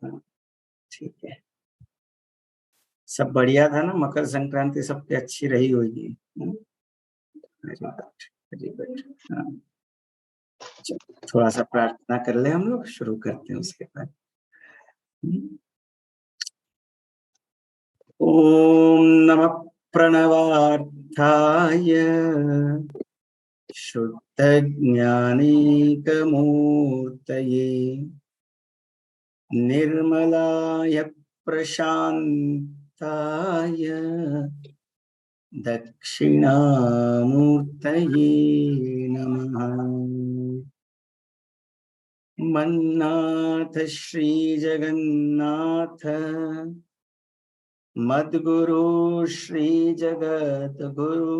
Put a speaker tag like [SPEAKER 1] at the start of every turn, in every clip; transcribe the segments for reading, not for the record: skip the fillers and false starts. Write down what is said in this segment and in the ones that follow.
[SPEAKER 1] हाँ, ठीक है। सब बढ़िया था ना? मकर संक्रांति सबकी अच्छी रही होगी। Very good, very good. हाँ, चलो, थोड़ा सा प्रार्थना कर ले, हम लोग शुरू करते हैं उसके बाद। ओम नमः प्रणवार्थाय शुद्ध ज्ञानैकमूर्तये निर्मलाय प्रशांताय दक्षिणामूर्तये नमः। मन्नाथ श्री जगन्नाथ मद्गुरु श्री जगद्गुरु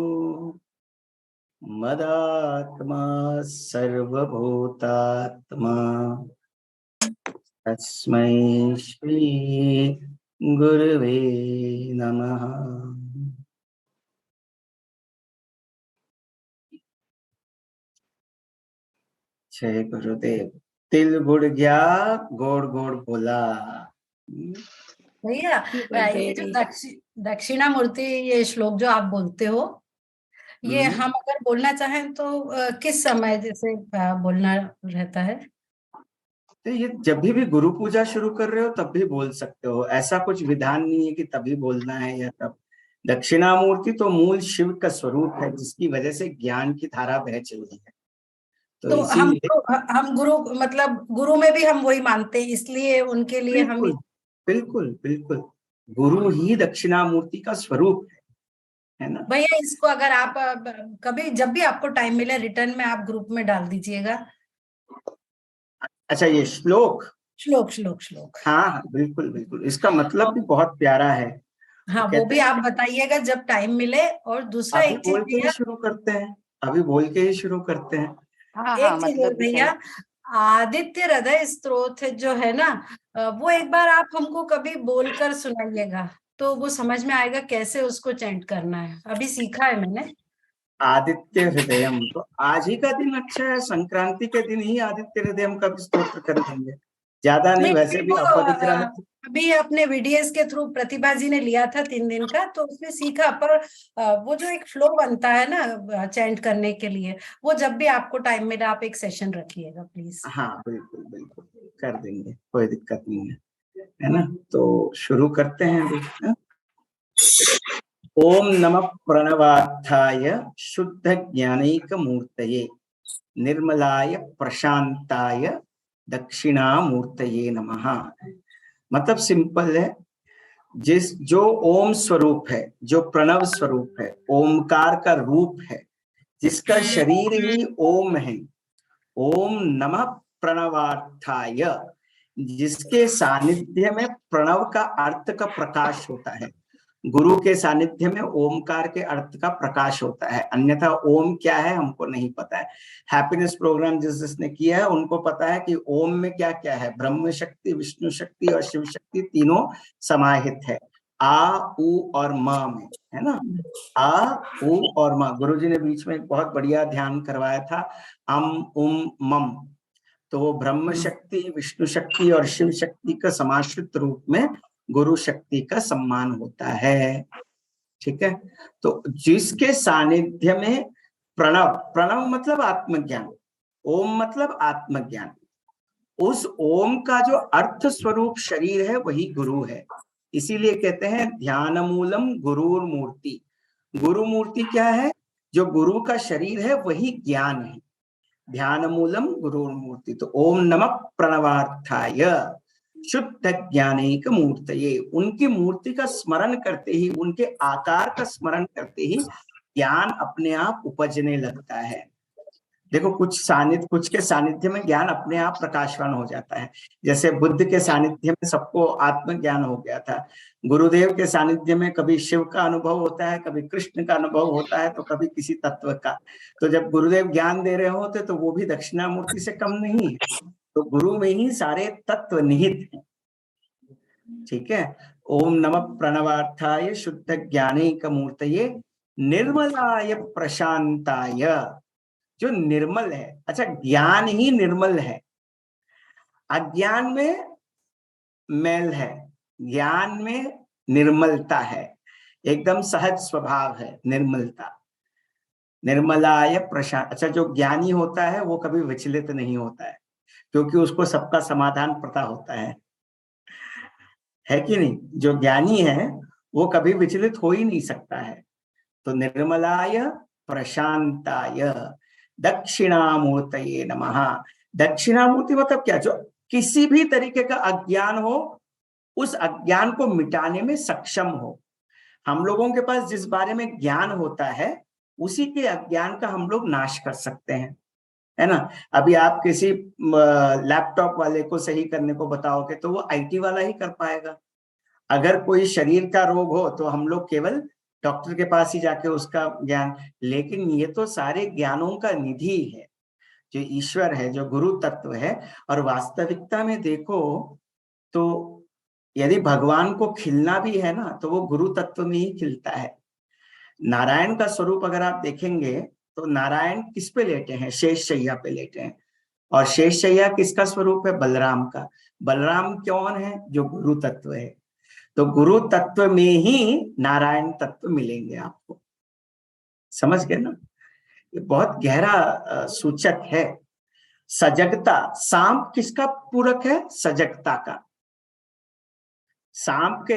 [SPEAKER 1] मदात्मा सर्वभूतात्मा तस्मै श्री गुरुवे नमः। जय गुरुदेव। तिल गुड़ गया गोड़ गोड़ बोला।
[SPEAKER 2] भैया ये जो दक्षिणामूर्ति ये श्लोक जो आप बोलते हो, ये हम अगर बोलना चाहें तो किस समय जैसे बोलना रहता है?
[SPEAKER 1] तो ये जब भी गुरु पूजा शुरू कर रहे हो तब भी बोल सकते हो, ऐसा कुछ विधान नहीं है कि तभी बोलना है या तब। दक्षिणामूर्ति तो मूल शिव का स्वरूप है, जिसकी वजह से ज्ञान की धारा बह चली है। तो
[SPEAKER 2] हम गुरु मतलब गुरु में भी हम वही मानते हैं, इसलिए उनके लिए
[SPEAKER 1] बिल्कुल,
[SPEAKER 2] हम
[SPEAKER 1] बिल्कुल बिल्कुल गुरु ही दक्षिणामूर्ति का स्वरूप है ना।
[SPEAKER 2] भैया इसको अगर आप कभी जब भी आपको टाइम मिले रिटर्न में आप ग्रुप में डाल दीजिएगा।
[SPEAKER 1] अच्छा, ये श्लोक
[SPEAKER 2] श्लोक श्लोक श्लोक
[SPEAKER 1] हाँ बिल्कुल बिल्कुल, इसका मतलब भी बहुत प्यारा है।
[SPEAKER 2] हाँ, वो भी आप बताइएगा जब टाइम मिले। और दूसरा
[SPEAKER 1] अभी
[SPEAKER 2] एक
[SPEAKER 1] बोल के ही
[SPEAKER 2] चीज
[SPEAKER 1] शुरू करते हैं, अभी बोल के ही शुरू करते हैं।
[SPEAKER 2] हाँ, एक चीज और भैया, आदित्य हृदय स्तोत्र जो है ना, वो एक बार आप हमको कभी बोलकर सुनाइएगा तो वो समझ में आएगा कैसे उसको चैंट करना है। अभी सीखा है मैंने।
[SPEAKER 1] आदित्य हृदयम तो आज ही का दिन अच्छा है, संक्रांति के दिन ही आदित्य हृदयम का भी स्तोत्र कर देंगे, ज्यादा नहीं। वैसे भी अपविग्रह
[SPEAKER 2] अभी अपने वीडीएस के थ्रू प्रतिभा जी ने लिया था 3 दिन का, तो उसमें सीखा। पर वो जो एक फ्लो बनता है ना चैंट करने के लिए, वो जब भी आपको टाइम मिले आप एक सेशन रखिएगा प्लीज।
[SPEAKER 1] हाँ बिल्कुल बिल्कुल कर देंगे, कोई दिक्कत नहीं है ना। तो शुरू करते हैं अभी। ओम नमः प्रणवार्थाय शुद्ध ज्ञानैक मूर्तये निर्मलाय प्रशांताय दक्षिणामूर्तये नमः। मतलब सिंपल है, जो ओम स्वरूप है, जो प्रणव स्वरूप है, ओमकार का रूप है, जिसका शरीर ही ओम है, ओम नमः प्रणवार्थाय, जिसके सानिध्य में प्रणव का अर्थ का प्रकाश होता है। गुरु के सानिध्य में ओमकार के अर्थ का प्रकाश होता है, अन्यथा ओम क्या है हमको नहीं पता है। हैप्पीनेस प्रोग्राम जिसने किया है उनको पता है कि ओम में क्या क्या है। ब्रह्म शक्ति, विष्णु शक्ति और शिव शक्ति तीनों समाहित है आ उ और म में, है ना। आ उ और म। गुरुजी ने बीच में एक बहुत बढ़िया ध्यान करवाया था, अम उम मम। तो वो ब्रह्म शक्ति, विष्णु शक्ति और शिव शक्ति का समाश्रित रूप में गुरु शक्ति का सम्मान होता है। ठीक है। तो जिसके सानिध्य में प्रणव, प्रणव मतलब आत्मज्ञान, ओम मतलब आत्मज्ञान, उस ओम का जो अर्थ स्वरूप शरीर है वही गुरु है। इसीलिए कहते हैं ध्यान मूलम गुरुर मूर्ति। गुरु मूर्ति क्या है? जो गुरु का शरीर है वही ज्ञान है। ध्यान मूलम गुरुर मूर्ति। तो ओम नमः प्रणवार्थाय शुद्ध ज्ञानैक मूर्तये, उनकी मूर्ति का स्मरण करते ही, उनके आकार का स्मरण करते ही ज्ञान अपने आप उपजने लगता है। देखो, कुछ के सानिध्य में ज्ञान अपने आप प्रकाशवान हो जाता है। जैसे बुद्ध के सानिध्य में सबको आत्मज्ञान हो गया था। गुरुदेव के सानिध्य में कभी शिव का अनुभव होता है, कभी कृष्ण का अनुभव होता है, तो कभी किसी तत्व का। तो जब गुरुदेव ज्ञान दे रहे होते तो वो भी दक्षिणामूर्ति से कम नहीं है। तो गुरु में ही सारे तत्व निहित हैं। ठीक है। ओम नमः प्रणवार्थाय शुद्ध ज्ञानैक मूर्तये निर्मलाय प्रशांताय, जो निर्मल है। अच्छा, ज्ञान ही निर्मल है। अज्ञान में मैल है, ज्ञान में निर्मलता है, एकदम सहज स्वभाव है निर्मलता। निर्मलाय प्रशांत, अच्छा जो ज्ञानी होता है वो कभी विचलित नहीं होता है, क्योंकि उसको सबका समाधान पता होता है कि नहीं? जो ज्ञानी है वो कभी विचलित हो ही नहीं सकता है। तो निर्मलाय प्रशांताय दक्षिणामूर्तये नमः। दक्षिणामूर्ति मतलब क्या? जो किसी भी तरीके का अज्ञान हो उस अज्ञान को मिटाने में सक्षम हो। हम लोगों के पास जिस बारे में ज्ञान होता है उसी के अज्ञान का हम लोग नाश कर सकते हैं, है ना? अभी आप किसी लैपटॉप वाले को सही करने को बताओगे तो वो आईटी वाला ही कर पाएगा। अगर कोई शरीर का रोग हो तो हम लोग केवल डॉक्टर के पास ही जाके उसका ज्ञान, लेकिन ये तो सारे ज्ञानों का निधि है जो ईश्वर है, जो गुरु तत्व है। और वास्तविकता में देखो तो यदि भगवान को खिलना भी है ना तो वो गुरु तत्व में ही खिलता है। नारायण का स्वरूप अगर आप देखेंगे तो नारायण किस पे लेटे हैं? शेष शैया पे लेटे हैं। और शेष शैया किसका स्वरूप है? बलराम का। बलराम कौन है? जो गुरु तत्व है। तो गुरु तत्व में ही नारायण तत्व मिलेंगे आपको। समझ गए ना? ये बहुत गहरा सूचक है। सजगता, सांप किसका पूरक है? सजगता का। सांप के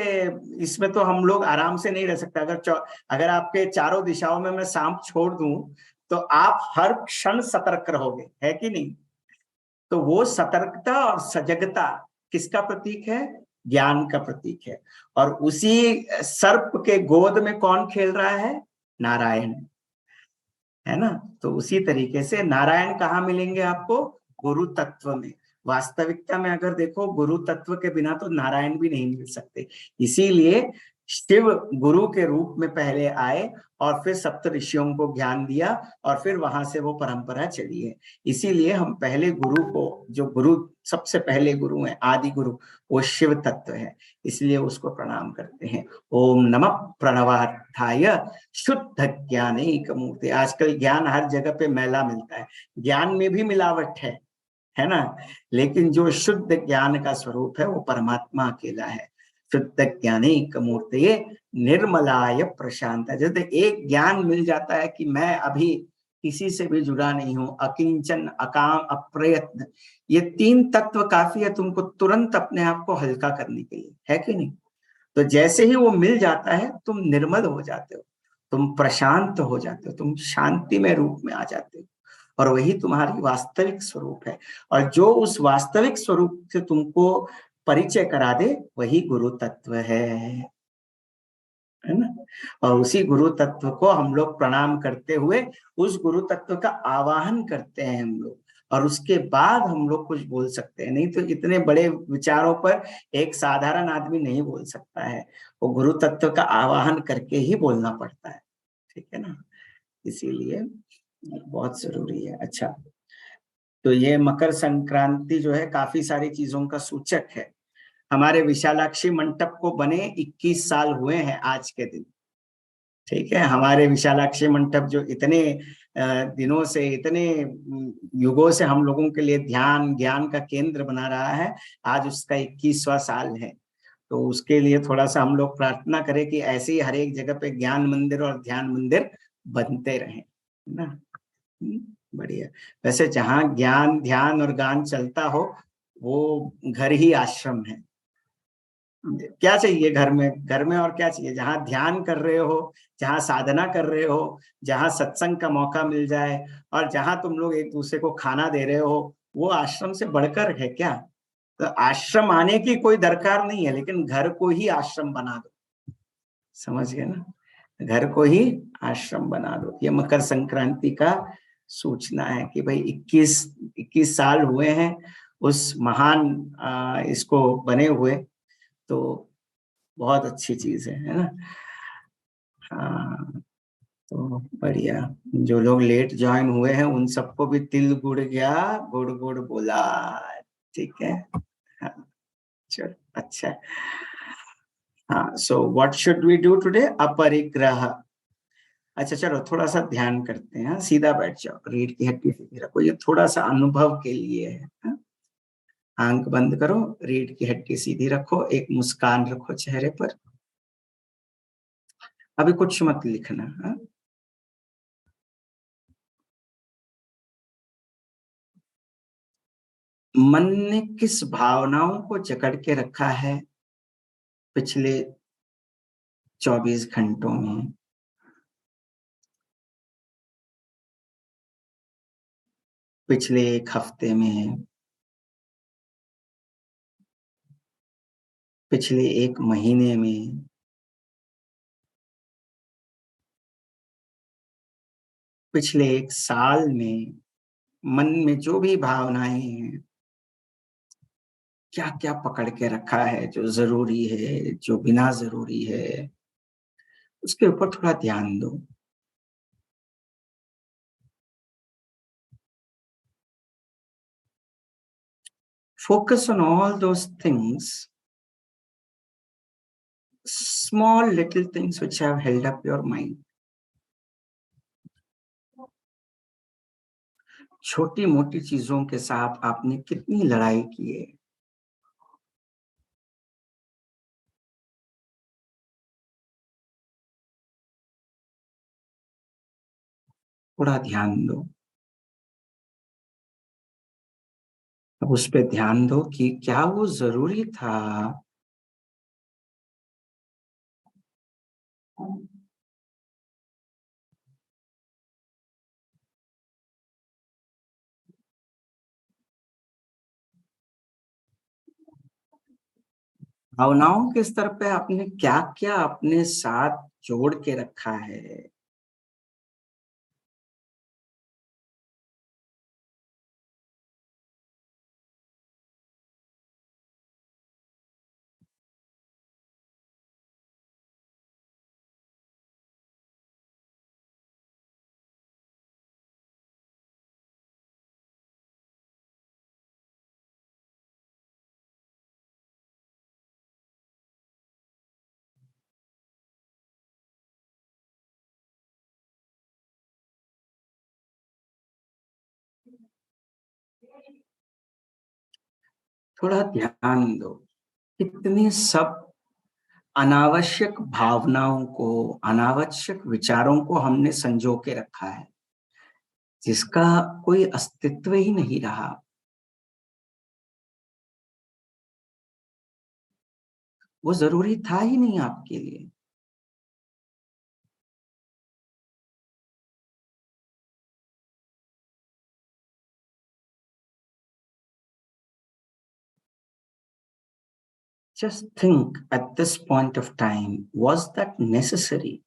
[SPEAKER 1] इसमें तो हम लोग आराम से नहीं रह सकते। अगर आपके चारों दिशाओं में मैं सांप छोड़ दूं तो आप हर क्षण सतर्क रहोगे, है कि नहीं? तो वो सतर्कता और सजगता किसका प्रतीक है? ज्ञान का प्रतीक है। और उसी सर्प के गोद में कौन खेल रहा है? नारायण, है ना? तो उसी तरीके से नारायण कहाँ मिलेंगे आपको? गुरु तत्व में। वास्तविकता में अगर देखो गुरु तत्व के बिना तो नारायण भी नहीं मिल सकते। इसीलिए शिव गुरु के रूप में पहले आए और फिर सप्त ऋषियों को ज्ञान दिया और फिर वहां से वो परंपरा चली है। इसीलिए हम पहले गुरु को, जो गुरु सबसे पहले गुरु हैं, आदि गुरु, वो शिव तत्व है, इसलिए उसको प्रणाम करते हैं। ओम नमः प्रणवार्थाय शुद्ध ज्ञानैक मूर्ति। आजकल ज्ञान हर जगह पे मैला मिलता है, ज्ञान में भी मिलावट है ना? लेकिन जो शुद्ध ज्ञान का स्वरूप है वो परमात्मा अकेला है। शुद्ध ज्ञानैक मूर्तये निर्मलाय प्रशांत। जैसे एक ज्ञान मिल जाता है कि मैं अभी किसी से भी जुड़ा नहीं हूं, अकिंचन, अकाम, अप्रयत्न, ये तीन तत्व काफी है तुमको तुरंत अपने आप को हल्का करने के लिए, है कि नहीं? तो जैसे ही वो मिल जाता है तुम निर्मल हो जाते हो, तुम प्रशांत हो जाते हो, तुम शांति में रूप में आ जाते हो। और वही तुम्हारी वास्तविक स्वरूप है। और जो उस वास्तविक स्वरूप से तुमको परिचय करा दे वही गुरु तत्व है ना? और उसी गुरु तत्व को हम लोग प्रणाम करते हुए उस गुरु तत्व का आवाहन करते हैं हम लोग, और उसके बाद हम लोग कुछ बोल सकते हैं। नहीं तो इतने बड़े विचारों पर एक साधारण आदमी नहीं बोल सकता है, वो गुरु तत्व का आवाहन करके ही बोलना पड़ता है। ठीक है ना? इसीलिए बहुत जरूरी है। अच्छा, तो ये मकर संक्रांति जो है काफी सारी चीजों का सूचक है। हमारे विशालाक्षी मंडप को बने 21 साल हुए हैं आज के दिन। ठीक है, हमारे विशालाक्षी मंडप जो इतने दिनों से, इतने युगों से हम लोगों के लिए ध्यान ज्ञान का केंद्र बना रहा है, आज उसका 21वां साल है। तो उसके लिए थोड़ा सा हम लोग प्रार्थना करें कि ऐसे ही हर एक जगह पे ज्ञान मंदिर और ध्यान मंदिर बनते रहें ना। बढ़िया। वैसे जहाँ ज्ञान ध्यान और गान चलता हो वो घर ही आश्रम है। क्या चाहिए घर में? घर में और क्या चाहिए? जहाँ ध्यान कर रहे हो, जहाँ साधना कर रहे हो, जहाँ सत्संग का मौका मिल जाए, और जहाँ तुम लोग एक दूसरे को खाना दे रहे हो, वो आश्रम से बढ़कर है क्या? तो आश्रम आने की कोई दरकार नहीं है, लेकिन घर को ही आश्रम बना दो। समझ गए ना? घर को ही आश्रम बना दो। ये मकर संक्रांति का सूचना है कि भाई 21 साल हुए हैं उस महान इसको बने हुए। तो बहुत अच्छी चीज है ना? हाँ, तो बढ़िया। जो लोग लेट ज्वाइन हुए हैं उन सबको भी तिल गुड़ गया, गुड़ गुड़ बोला। ठीक है, हाँ, चलो अच्छा। हाँ, so what should we do today? अपरिग्रह। अच्छा चलो थोड़ा सा ध्यान करते हैं। सीधा बैठ जाओ, रीढ़ की हड्डी सीधी रखो, ये थोड़ा सा अनुभव के लिए है। आंख बंद करो, रीढ़ की हड्डी सीधी रखो, एक मुस्कान रखो चेहरे पर। अभी कुछ मत लिखना। हाँ? मन ने किस भावनाओं को जकड़ के रखा है पिछले 24 घंटों में? पिछले एक हफ्ते में, पिछले एक महीने में, पिछले एक साल में, मन में जो भी भावनाएं हैं, क्या क्या पकड़ के रखा है, जो जरूरी है, जो बिना जरूरी है, उसके ऊपर थोड़ा ध्यान दो। Focus on all those things, small little things which have held up your mind. छोटी मोटी चीजों के साथ आपने कितनी लड़ाई की है। थोड़ा ध्यान दो। अब उस पे ध्यान दो कि क्या वो जरूरी था। भावनाओं के स्तर पे आपने क्या क्या अपने साथ जोड़ के रखा है। थोड़ा ध्यान दो। कितने सब अनावश्यक भावनाओं को, अनावश्यक विचारों को हमने संजो के रखा है, जिसका कोई अस्तित्व ही नहीं रहा। वो जरूरी था ही नहीं आपके लिए। Just think at this point of time, was that necessary?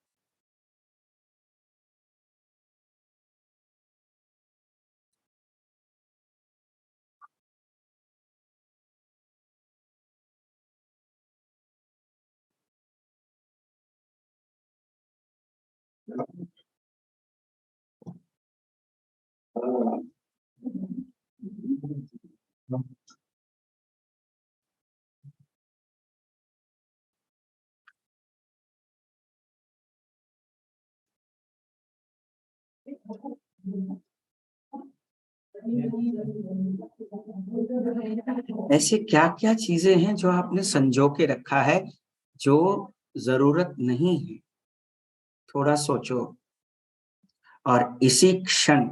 [SPEAKER 1] ऐसे क्या क्या चीजें हैं जो आपने संजो के रखा है, जो जरूरत नहीं है? थोड़ा सोचो और इसी क्षण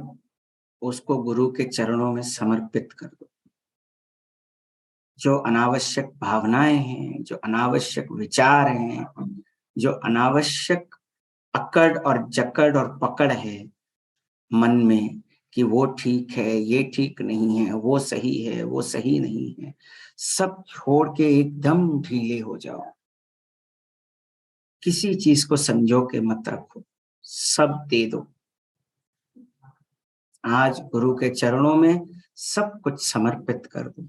[SPEAKER 1] उसको गुरु के चरणों में समर्पित कर दो। जो अनावश्यक भावनाएं हैं, जो अनावश्यक विचार हैं, जो अनावश्यक अकड़ और जकड़ और पकड़ है मन में कि वो ठीक है, ये ठीक नहीं है, वो सही है, वो सही नहीं है, सब छोड़ के एकदम ढीले हो जाओ। किसी चीज को संजो के मत रखो, सब दे दो। आज गुरु के चरणों में सब कुछ समर्पित कर दो।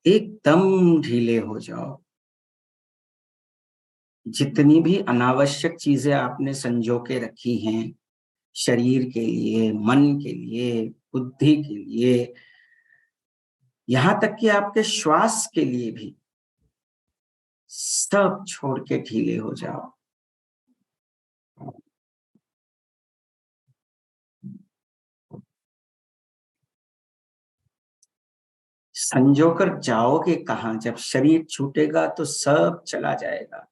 [SPEAKER 1] एकदम ढीले हो जाओ। जितनी भी अनावश्यक चीजें आपने संजो के रखी हैं, शरीर के लिए, मन के लिए, बुद्धि के लिए, यहां तक कि आपके श्वास के लिए भी, सब छोड़ के ढीले हो जाओ। संजोकर जाओगे कहाँ? जब शरीर छूटेगा तो सब चला जाएगा।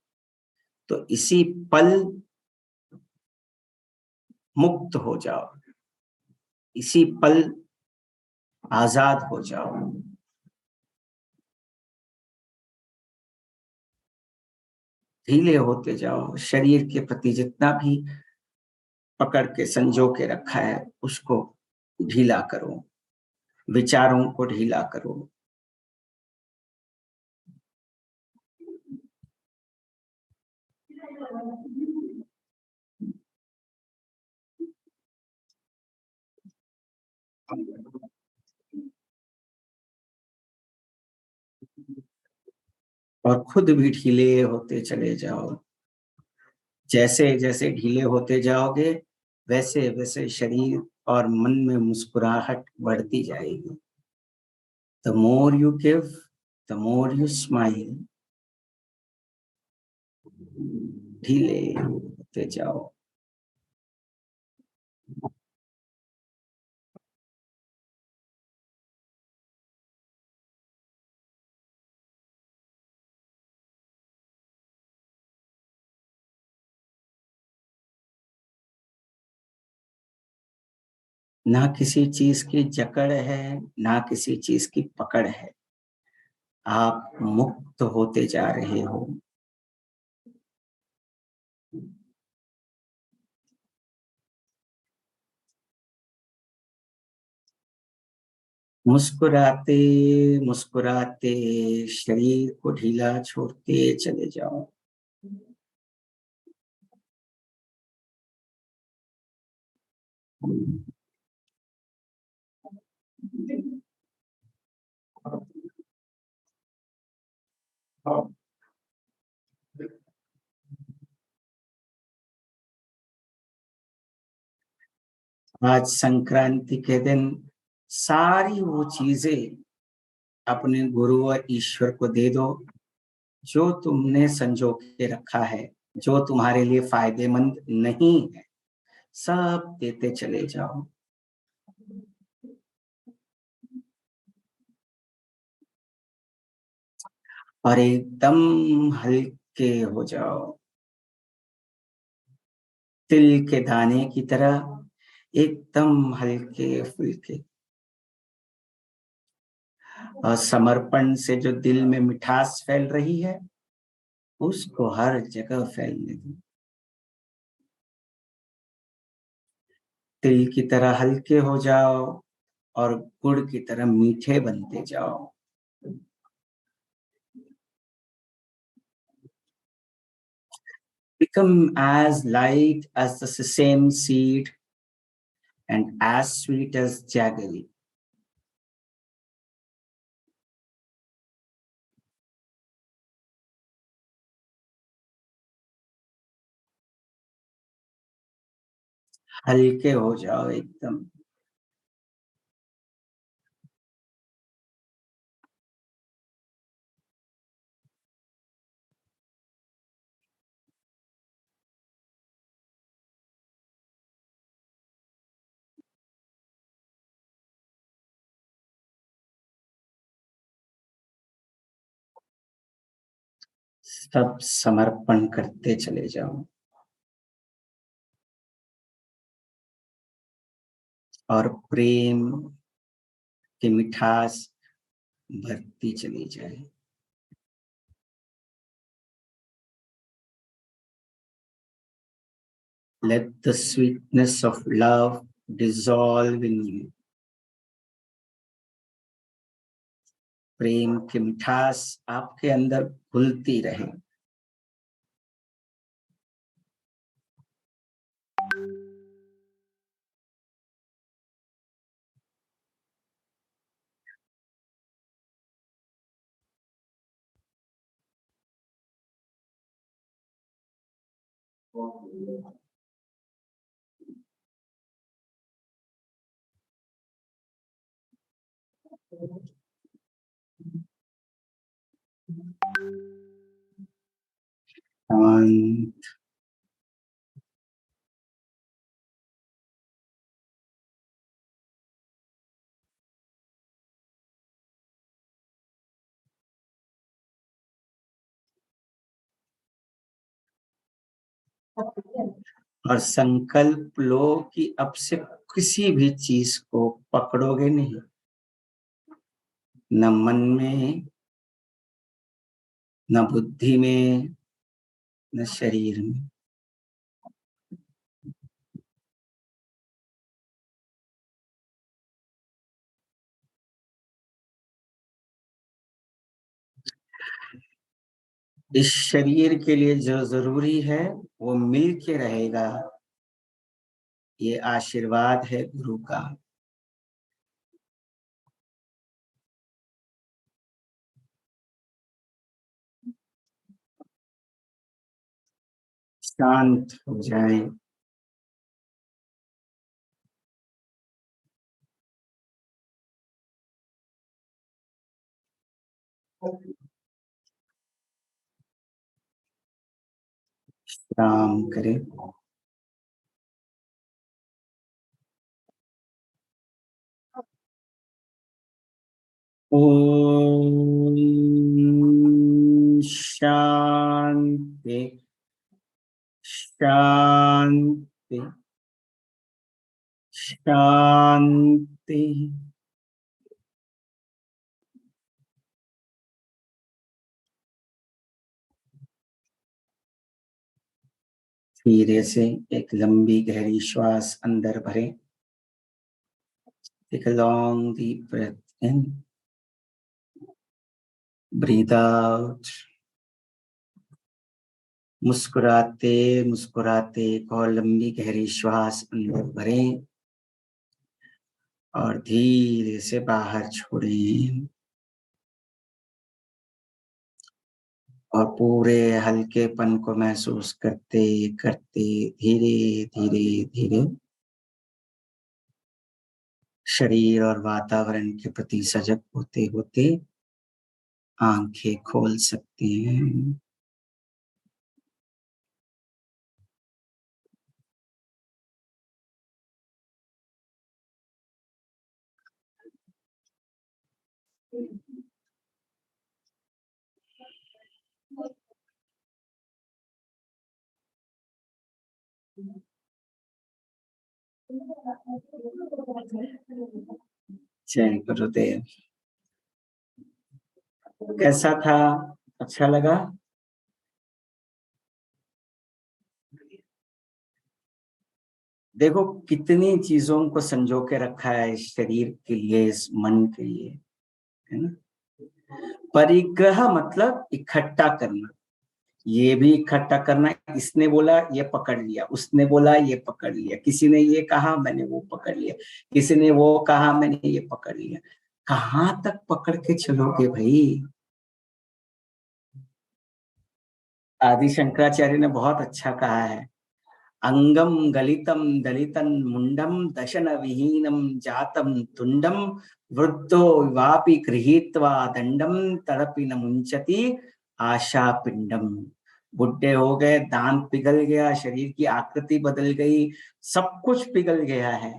[SPEAKER 1] तो इसी पल मुक्त हो जाओ, इसी पल आजाद हो जाओ। ढीले होते जाओ। शरीर के प्रति जितना भी पकड़ के संजो के रखा है उसको ढीला करो, विचारों को ढीला करो। और खुद भी ढीले होते चले जाओ। जैसे जैसे ढीले होते जाओगे वैसे वैसे शरीर और मन में मुस्कुराहट बढ़ती जाएगी। The more you give, the more you smile. ढीले होते जाओ। ना किसी चीज की जकड़ है, ना किसी चीज की पकड़ है। आप मुक्त होते जा रहे हो। मुस्कुराते मुस्कुराते शरीर को ढीला छोड़ते चले जाओ। आज संक्रांति के दिन सारी वो चीजें अपने गुरु और ईश्वर को दे दो जो तुमने संजो के रखा है, जो तुम्हारे लिए फायदेमंद नहीं है, सब देते चले जाओ। और एकदम हल्के हो जाओ, तिल के दाने की तरह एकदम हल्के फुल्के। और समर्पण से जो दिल में मिठास फैल रही है उसको हर जगह फैलने दो। तिल की तरह हल्के हो जाओ और गुड़ की तरह मीठे बनते जाओ। Become as light as the sesame seed and as sweet as jaggery. हल्के हो जाओ एकदम। सब समर्पण करते चले जाओ और प्रेम की मिठास बढ़ती चली जाए। Let the sweetness of love dissolve in you. प्रेम की मिठास आपके अंदर घुलती रहे। शांत। और संकल्प लो कि अब से किसी भी चीज को पकड़ोगे नहीं, न मन में, न बुद्धि में, न शरीर में। इस शरीर के लिए जो जरूरी है वो मिल के रहेगा। ये आशीर्वाद है गुरु का। शांत हो जाए। राम करे। ओम शांति शांति शांति। धीरे से एक लंबी गहरी श्वास अंदर भरें। Take a long deep breath in, breathe out। मुस्कुराते मुस्कुराते एक और लंबी गहरी श्वास अंदर भरें और धीरे से बाहर छोड़ें। और पूरे हल्केपन को महसूस करते करते धीरे धीरे धीरे शरीर और वातावरण के प्रति सजग होते होते आंखें खोल सकते हैं। जय गुरुदेव। कैसा था? अच्छा लगा? देखो कितनी चीजों को संजो के रखा है इस शरीर के लिए, इस मन के लिए, है ना। परिग्रह मतलब इकट्ठा करना। ये भी इकट्ठा करना, इसने बोला ये पकड़ लिया, उसने बोला ये पकड़ लिया, किसी ने ये कहा मैंने वो पकड़ लिया, किसी ने वो कहा मैंने ये पकड़ लिया। कहाँ तक पकड़ के चलोगे भाई? आदि शंकराचार्य ने बहुत अच्छा कहा है, अंगम गलितम दलितन मुंडम दशन विहीनम जातम तुंडम वृद्धो वापि गृहीत्वा दंडम तदपि न मुंचति आशा पिंडम। बुढ़े हो गए, दांत पिघल गया, शरीर की आकृति बदल गई, सब कुछ पिघल गया है,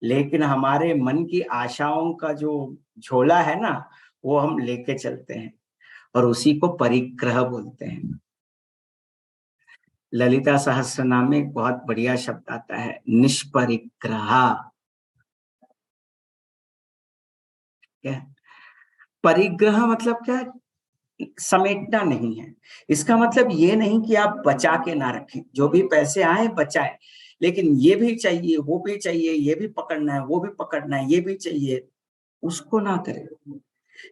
[SPEAKER 1] लेकिन हमारे मन की आशाओं का जो झोला है ना, वो हम लेके चलते हैं और उसी को परिग्रह बोलते हैं। ललिता सहस्त्रनाम में एक बहुत बढ़िया शब्द आता है, निष्परिग्रह। क्या परिग्रह मतलब? क्या समेटना नहीं है। इसका मतलब ये नहीं कि आप बचा के ना रखें, जो भी पैसे आए बचाए, लेकिन ये भी चाहिए, वो भी चाहिए, ये भी पकड़ना है, वो भी पकड़ना है, ये भी चाहिए, उसको ना करें।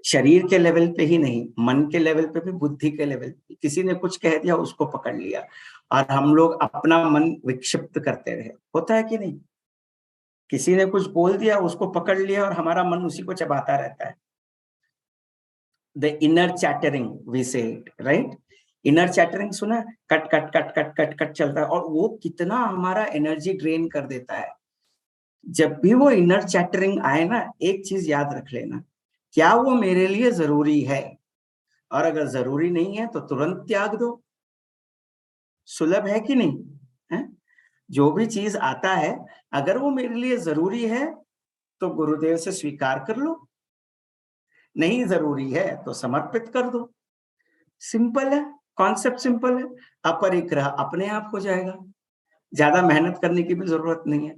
[SPEAKER 1] शरीर के लेवल पे ही नहीं, मन के लेवल पे भी, बुद्धि के लेवल पे। किसी ने कुछ कह दिया, उसको पकड़ लिया और हम लोग अपना मन विक्षिप्त करते रहे। होता है कि नहीं? किसी ने कुछ बोल दिया, उसको पकड़ लिया और हमारा मन उसी को चबाता रहता है। द इनर चैटरिंग वी से इट, राइट? इनर चैटरिंग सुना? Cut cut cut cut cut cut चलता है और वो कितना हमारा एनर्जी ड्रेन कर देता है। जब भी वो इनर चैटरिंग आए ना, एक चीज याद रख लेना, क्या वो मेरे लिए जरूरी है? और अगर जरूरी नहीं है तो तुरंत त्याग दो। सुलभ है कि नहीं है? जो भी चीज आता है अगर वो मेरे लिए जरूरी है तो गुरुदेव से स्वीकार कर लो, नहीं जरूरी है तो समर्पित कर दो। सिंपल है, कॉन्सेप्ट सिंपल है। अपरिग्रह अपने आप हो जाएगा, ज्यादा मेहनत करने की भी जरूरत नहीं है।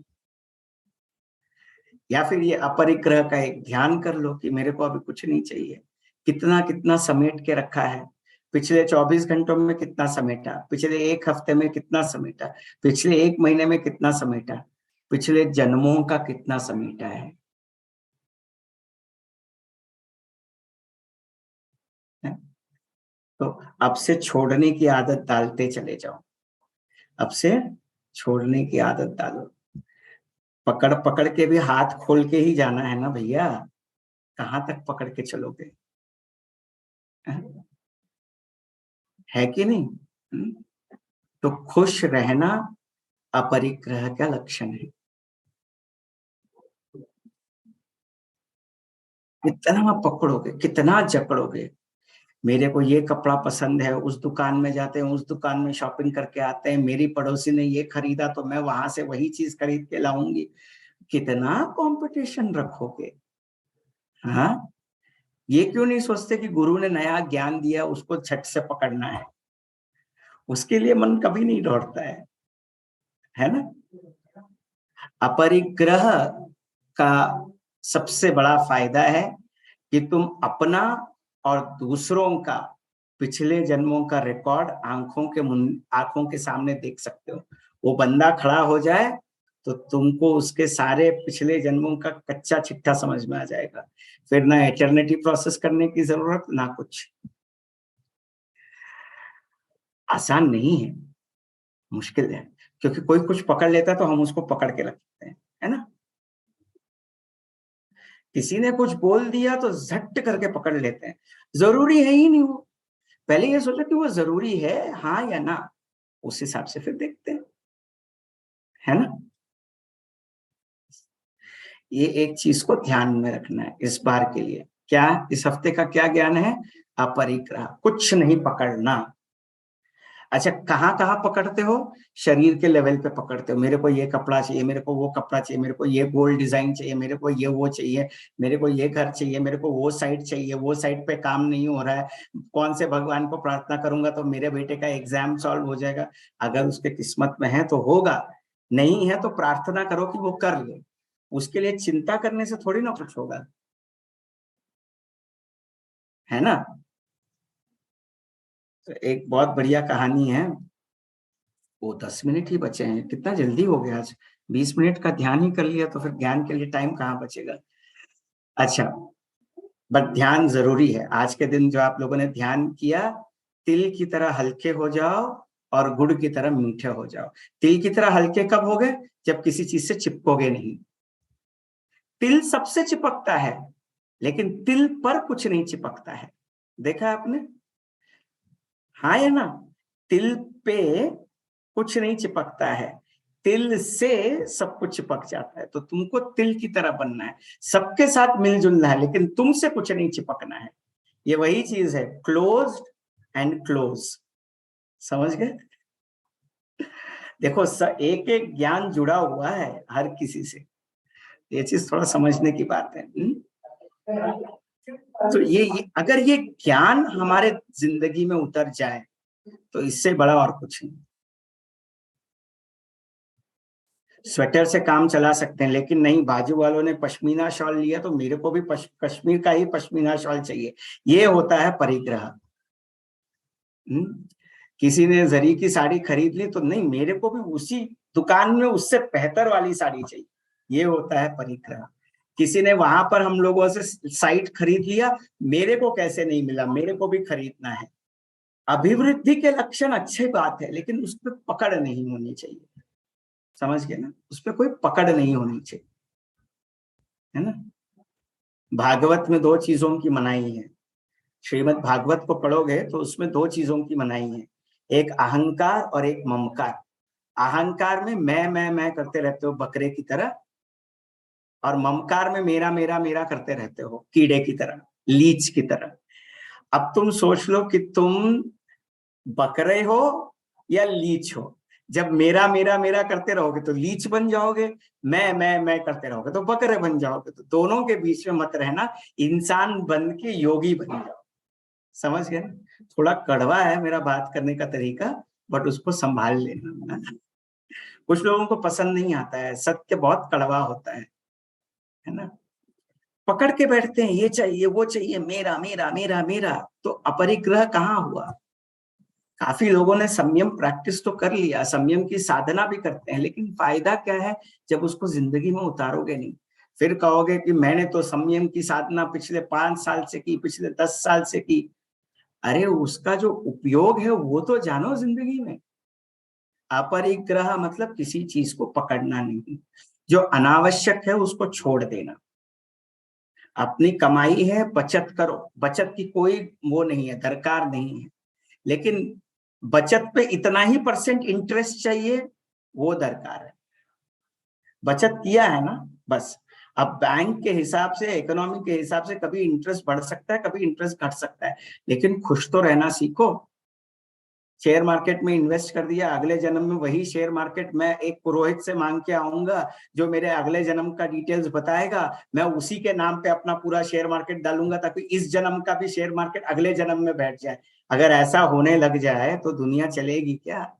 [SPEAKER 1] या फिर ये अपरिग्रह का एक ध्यान कर लो कि मेरे को अभी कुछ नहीं चाहिए। कितना कितना समेट के रखा है, पिछले 24 घंटों में कितना समेटा, पिछले एक हफ्ते में कितना समेटा, पिछले एक महीने में कितना समेटा, पिछले जन्मों का कितना समेटा है? तो अब से छोड़ने की आदत डालते चले जाओ, अब से छोड़ने की आदत डालो। पकड़ पकड़ के भी हाथ खोल के ही जाना है ना भैया, कहाँ तक पकड़ के चलोगे? है कि नहीं? तो खुश रहना अपरिग्रह का लक्षण है। कितना पकड़ोगे, कितना जकड़ोगे? मेरे को ये कपड़ा पसंद है, उस दुकान में जाते हैं, उस दुकान में शॉपिंग करके आते हैं, मेरी पड़ोसी ने ये खरीदा तो मैं वहां से वही चीज खरीद के लाऊंगी। कितना कंपटीशन रखोगे? हाँ, ये क्यों नहीं सोचते कि गुरु ने नया ज्ञान दिया उसको झट से पकड़ना है? उसके लिए मन कभी नहीं दौड़ता है ना? अपरिग्रह का सबसे बड़ा फायदा है कि तुम अपना और दूसरों का पिछले जन्मों का रिकॉर्ड आंखों के सामने देख सकते हो। वो बंदा खड़ा हो जाए तो तुमको उसके सारे पिछले जन्मों का कच्चा चिट्ठा समझ में आ जाएगा। फिर ना एटर्निटी प्रोसेस करने की जरूरत, ना कुछ। आसान नहीं है, मुश्किल है। क्योंकि कोई कुछ पकड़ लेता है तो हम उसको पकड़ के रखते हैं, है ना? किसी ने कुछ बोल दिया तो झट करके पकड़ लेते हैं, जरूरी है ही नहीं वो। पहले ये सोचो कि वो जरूरी है, हाँ या ना, उस हिसाब से फिर देखते हैं, है ना? ये एक चीज को ध्यान में रखना है इस बार के लिए। क्या इस हफ्ते का क्या ज्ञान है? अपरिग्रह, कुछ नहीं पकड़ना। अच्छा, कहाँ कहाँ पकड़ते हो? शरीर के लेवल पे पकड़ते हो। मेरे को ये कपड़ा चाहिए, मेरे को वो कपड़ा चाहिए, मेरे को ये गोल्ड डिजाइन चाहिए, मेरे को ये वो चाहिए, मेरे को ये घर चाहिए, मेरे को वो साइट चाहिए, वो साइट पे काम नहीं हो रहा है, कौन से भगवान को प्रार्थना करूंगा तो मेरे बेटे का एग्जाम सॉल्व हो जाएगा? अगर उसके किस्मत में है तो होगा, नहीं है तो प्रार्थना करो कि वो कर ले। उसके लिए चिंता करने से थोड़ी ना कुछ होगा, है ना? तो एक बहुत बढ़िया कहानी है। वो 10 मिनट ही बचे हैं, कितना जल्दी हो गया आज। 20 मिनट का ध्यान ही कर लिया तो फिर ज्ञान के लिए टाइम कहाँ बचेगा? अच्छा, बट ध्यान जरूरी है। आज के दिन जो आप लोगों ने ध्यान किया, तिल की तरह हल्के हो जाओ और गुड़ की तरह मीठे हो जाओ। तिल की तरह हल्के कब हो गए? जब किसी चीज से चिपकोगे नहीं। तिल सबसे चिपकता है लेकिन तिल पर कुछ नहीं चिपकता है, देखा आपने? हाँ या ना? तिल पे कुछ नहीं चिपकता है, तिल से सब कुछ चिपक जाता है। तो तुमको तिल की तरह बनना है, सबके साथ मिलजुलना है, लेकिन तुमसे कुछ नहीं चिपकना है। ये वही चीज है, क्लोज्ड एंड क्लोज। समझ गए? देखो, एक एक ज्ञान जुड़ा हुआ है हर किसी से। ये चीज थोड़ा समझने की बात है। तो ये अगर ये ज्ञान हमारे जिंदगी में उतर जाए तो इससे बड़ा और कुछ नहीं। स्वेटर से काम चला सकते हैं, लेकिन नहीं, बाजू वालों ने पश्मीना शॉल लिया तो मेरे को भी कश्मीर का ही पश्मीना शॉल चाहिए। ये होता है परिग्रह। किसी ने जरी की साड़ी खरीद ली तो नहीं, मेरे को भी उसी दुकान में उससे बेहतर वाली साड़ी चाहिए। ये होता है परिग्रह। किसी ने वहां पर हम लोगों से साइट खरीद लिया, मेरे को कैसे नहीं मिला, मेरे को भी खरीदना है। अभिवृद्धि के लक्षण अच्छी बात है, लेकिन उस पर पकड़ नहीं होनी चाहिए। समझ गए ना? उस पर कोई पकड़ नहीं होनी चाहिए, है ना? भागवत में दो चीजों की मनाही है। श्रीमद् भागवत को पढ़ोगे तो उसमें दो चीजों की मनाही है, एक अहंकार और एक ममकार। अहंकार में मैं करते रहते हो बकरे की तरह, और ममकार में मेरा मेरा मेरा करते रहते हो कीड़े की तरह, लीच की तरह। अब तुम सोच लो कि तुम बकरे हो या लीच हो। जब मेरा मेरा मेरा करते रहोगे तो लीच बन जाओगे, मैं करते रहोगे तो बकरे बन जाओगे। तो दोनों के बीच में मत रहना, इंसान बन के योगी बन जाओ। समझ गए ना? थोड़ा कड़वा है मेरा बात करने का तरीका, बट उसको संभाल लेना। कुछ लोगों को पसंद नहीं आता है, सत्य बहुत कड़वा होता है ना। पकड़ के बैठते हैं, ये चाहिए वो चाहिए, मेरा मेरा मेरा मेरा, तो अपरिग्रह कहाँ हुआ। काफी लोगों ने संयम प्रैक्टिस तो कर लिया, संयम की साधना भी करते हैं, लेकिन फायदा क्या है जब उसको जिंदगी में उतारोगे नहीं। फिर कहोगे कि मैंने तो संयम की साधना पिछले 5 साल से की, पिछले 10 साल से की। अरे उसका जो उपयोग है वो तो जानो जिंदगी में। अपरिग्रह मतलब किसी चीज को पकड़ना नहीं, जो अनावश्यक है उसको छोड़ देना। अपनी कमाई है, बचत करो, बचत की कोई वो नहीं है, दरकार नहीं है, लेकिन बचत पे इतना ही % इंटरेस्ट चाहिए, वो दरकार है। बचत किया है ना, बस। अब बैंक के हिसाब से, इकोनॉमी के हिसाब से कभी इंटरेस्ट बढ़ सकता है, कभी इंटरेस्ट घट सकता है, लेकिन खुश तो रहना सीखो। शेयर मार्केट में इन्वेस्ट कर दिया, अगले जन्म में वही शेयर मार्केट मैं एक पुरोहित से मांग के आऊंगा जो मेरे अगले जन्म का डिटेल्स बताएगा, मैं उसी के नाम पे अपना पूरा शेयर मार्केट डालूंगा ताकि इस जन्म का भी शेयर मार्केट अगले जन्म में बैठ जाए। अगर ऐसा होने लग जाए तो दुनिया चलेगी क्या।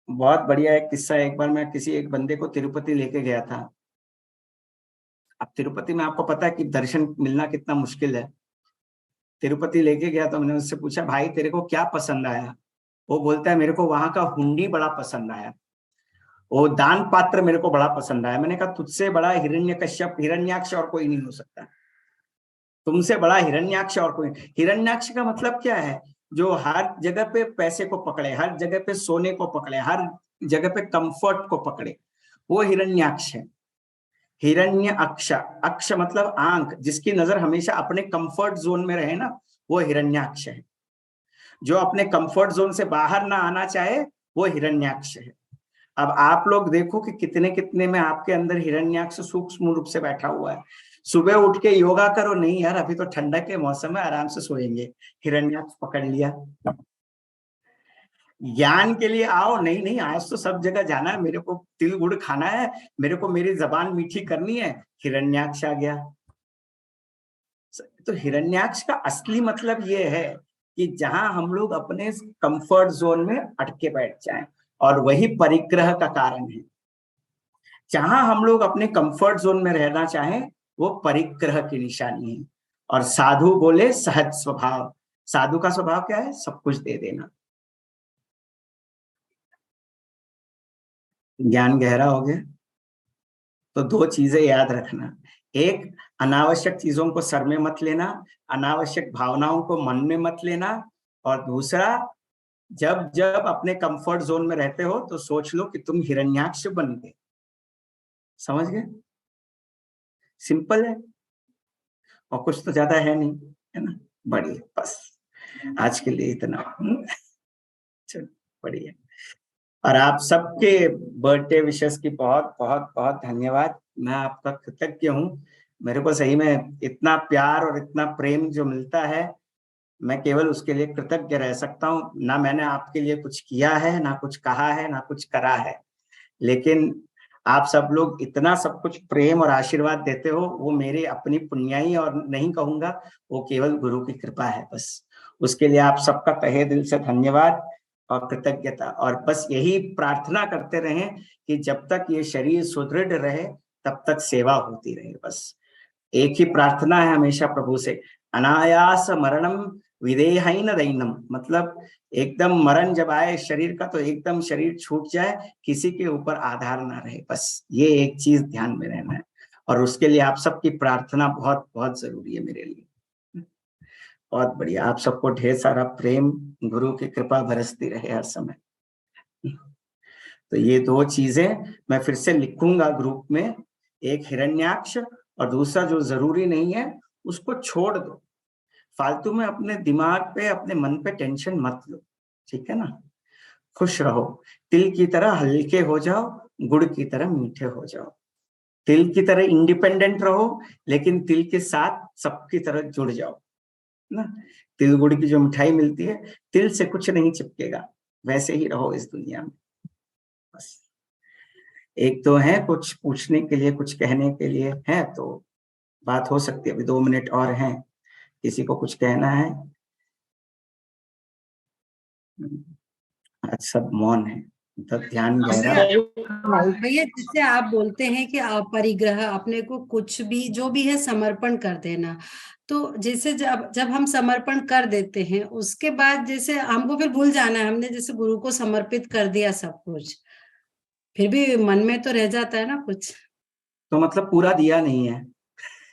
[SPEAKER 1] बहुत बढ़िया एक किस्सा, एक बार मैं किसी एक बंदे को तिरुपति लेके गया था। अब तिरुपति में आपको पता है कि दर्शन मिलना कितना मुश्किल है। तिरुपति लेके गया तो मैंने उससे पूछा, भाई तेरे को क्या पसंद आया। वो बोलता है, मेरे को वहां का हुंडी बड़ा पसंद आया, वो दान पात्र मेरे को बड़ा पसंद आया। मैंने कहा तुझसे बड़ा हिरण्यकश्यप हिरण्याक्ष और कोई नहीं हो सकता, तुमसे बड़ा हिरण्याक्ष और कोई। हिरण्याक्ष का मतलब क्या है, जो हर जगह पे पैसे को पकड़े, हर जगह पे सोने को पकड़े, हर जगह पे कंफर्ट को पकड़े, वो हिरण्याक्ष है। हिरण्य अक्ष, अक्ष मतलब आंख, जिसकी नजर हमेशा अपने कंफर्ट जोन में रहे ना, वो हिरण्याक्ष है। जो अपने कंफर्ट जोन से बाहर ना आना चाहे, वो हिरण्याक्ष है। अब आप लोग देखो कि कितने कितने में आपके अंदर हिरण्याक्ष सूक्ष्म रूप से बैठा हुआ है। सुबह उठ के योगा करो, नहीं यार अभी तो ठंडक के मौसम है, आराम से सोएंगे, हिरण्याक्ष पकड़ लिया। ज्ञान के लिए आओ, नहीं नहीं आज तो सब जगह जाना है, मेरे को तिल गुड़ खाना है, मेरे को मेरी जबान मीठी करनी है, हिरण्याक्ष आ गया। तो हिरण्याक्ष का असली मतलब ये है कि जहां हम लोग अपने कंफर्ट जोन में अटके बैठ जाएं, और वही परिग्रह का कारण है। जहां हम लोग अपने कंफर्ट जोन में रहना चाहें, वो परिग्रह की निशानी है। और साधु बोले सहज स्वभाव, साधु का स्वभाव क्या है, सब कुछ दे देना। ज्ञान गहरा हो गया तो 2 चीजें याद रखना, एक अनावश्यक चीजों को सर में मत लेना, अनावश्यक भावनाओं को मन में मत लेना, और दूसरा, जब जब अपने कंफर्ट जोन में रहते हो तो सोच लो कि तुम हिरण्याक्ष बन गए। समझ गए? सिंपल है, और कुछ तो ज्यादा है नहीं, है ना। बढ़िया, बस आज के लिए इतना। चलो बढ़िया। और आप सबके बर्थडे विशेस की बहुत बहुत बहुत धन्यवाद, मैं आपका कृतज्ञ हूँ। मेरे को सही में इतना प्यार और इतना प्रेम जो मिलता है, मैं केवल उसके लिए कृतज्ञ रह सकता हूँ। ना मैंने आपके लिए कुछ किया है, ना कुछ कहा है, ना कुछ करा है, लेकिन आप सब लोग इतना सब कुछ प्रेम और आशीर्वाद देते हो, वो मेरी अपनी पुण्याई और नहीं कहूंगा, वो केवल गुरु की कृपा है बस। उसके लिए आप सबका तहे दिल से धन्यवाद और कृतज्ञता। और बस यही प्रार्थना करते रहें कि जब तक ये शरीर सुदृढ़ रहे तब तक सेवा होती रहे। बस एक ही प्रार्थना है हमेशा प्रभु से, अनायास मरणम विदेहहीन दैनम, मतलब एकदम मरण जब आए शरीर का तो एकदम शरीर छूट जाए, किसी के ऊपर आधार ना रहे। बस ये एक चीज ध्यान में रहना है, और उसके लिए आप सबकी प्रार्थना बहुत बहुत जरूरी है मेरे लिए। बहुत बढ़िया, आप सबको ढेर सारा प्रेम, गुरु की कृपा बरसती रहे हर समय। तो ये 2 चीजें मैं फिर से लिखूंगा ग्रुप में, एक हिरण्याक्ष, और दूसरा जो जरूरी नहीं है उसको छोड़ दो। फालतू में अपने दिमाग पे, अपने मन पे टेंशन मत लो, ठीक है ना। खुश रहो, तिल की तरह हल्के हो जाओ, गुड़ की तरह मीठे हो जाओ। तिल की तरह इंडिपेंडेंट रहो, लेकिन तिल के साथ सबकी तरह जुड़ जाओ ना। तिल गुड़ की जो मिठाई मिलती है, तिल से कुछ नहीं चिपकेगा, वैसे ही रहो इस दुनिया में बस। एक तो है कुछ पूछने के लिए, कुछ कहने के लिए है तो बात हो सकती है, अभी 2 मिनट और हैं, किसी को कुछ कहना है? आज सब मौन है, मतलब ध्यान गहरा।
[SPEAKER 2] भैया जैसे आप बोलते हैं कि परिग्रह, अपने को कुछ भी जो भी है समर्पण कर देना, तो जैसे जब जब हम समर्पण कर देते हैं उसके बाद जैसे हमको फिर भूल जाना है, हमने जैसे गुरु को समर्पित कर दिया सब कुछ, फिर भी मन में तो रह जाता है ना कुछ।
[SPEAKER 1] तो मतलब पूरा दिया नहीं है।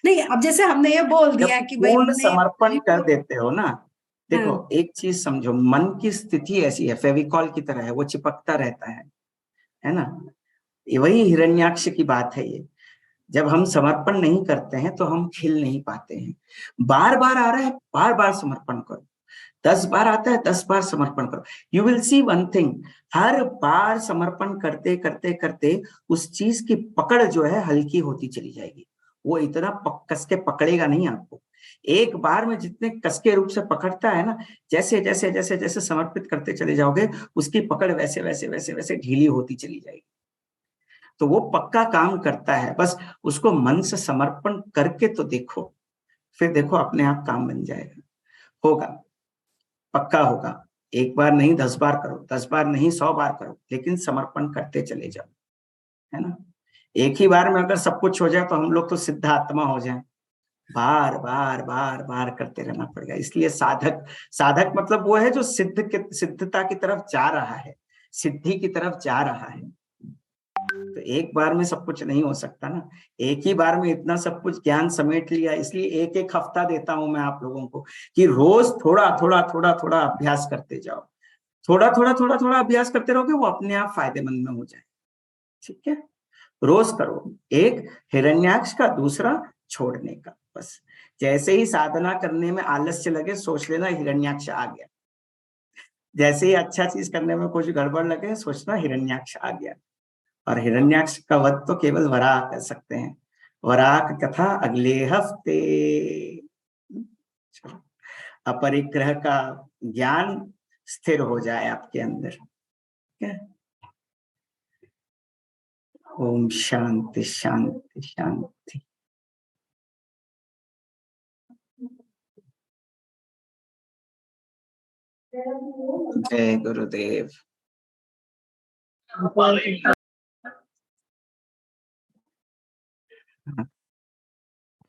[SPEAKER 2] नहीं, अब जैसे हमने ये बोल
[SPEAKER 1] जब
[SPEAKER 2] दिया कि भाई
[SPEAKER 1] पूर्ण
[SPEAKER 2] हमने
[SPEAKER 1] समर्पण कर देते हो ना, देखो
[SPEAKER 2] हाँ,
[SPEAKER 1] एक चीज समझो, मन की स्थिति ऐसी है, फेविकॉल की तरह है, वो चिपकता रहता है ना। ये वही हिरण्याक्ष की बात है ये। जब हम समर्पण नहीं करते हैं तो हम खिल नहीं पाते हैं। बार बार आ रहा है, बार बार समर्पण करो। 10 बार आता है, 10 बार समर्पण करो। You will see one thing, हर बार समर्पण करते करते करते उस चीज की पकड़ जो है हल्की होती चली जाएगी। वो इतना कस के पकड़ेगा नहीं आपको। एक बार में जितने कस के रूप से पकड़ता है ना, जैसे जैसे जैसे जैसे समर्पित करते चले जाओगे, उसकी पकड़ वैसे वैसे वैसे वैसे ढीली होती चली जाएगी। तो वो पक्का काम करता है, बस उसको मन से समर्पण करके तो देखो, फिर देखो अपने आप काम बन जाएगा। होगा, पक्का होगा। एक बार नहीं 10 बार करो, 10 बार नहीं 100 बार करो, लेकिन समर्पण करते चले जाओ, है ना। एक ही बार में अगर सब कुछ हो जाए तो हम लोग तो सिद्ध आत्मा हो जाए। बार बार बार बार करते रहना पड़ेगा। इसलिए साधक, साधक मतलब वो है जो सिद्धता की तरफ जा रहा है, सिद्धि की तरफ जा रहा है। तो एक बार में सब कुछ नहीं हो सकता ना। एक ही बार में इतना सब कुछ ज्ञान समेट लिया, इसलिए एक एक हफ्ता देता हूं मैं आप लोगों को कि रोज थोड़ा थोड़ा थोड़ा थोड़ा अभ्यास करते जाओ। थोड़ा थोड़ा थोड़ा थोड़ा अभ्यास करते रहोगे, वो अपने आप फायदेमंद में हो जाए। ठीक है, रोज करो। एक हिरण्याक्ष का, दूसरा छोड़ने का। बस जैसे ही साधना करने में आलस्य लगे, सोच लेना हिरण्याक्ष आ गया। जैसे ही अच्छा चीज करने में कुछ गड़बड़ लगे, सोचना हिरण्याक्ष आ गया। और हिरण्याक्ष का वध तो केवल वराह कर सकते हैं। वराह की कथा अगले हफ्ते। अपरिग्रह का ज्ञान स्थिर हो जाए आपके अंदर। ठीक है, ओम शांति शांति शांति। जय गुरुदेव।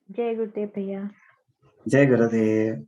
[SPEAKER 3] जय गुरुदेव भैया।
[SPEAKER 1] जय गुरुदेव।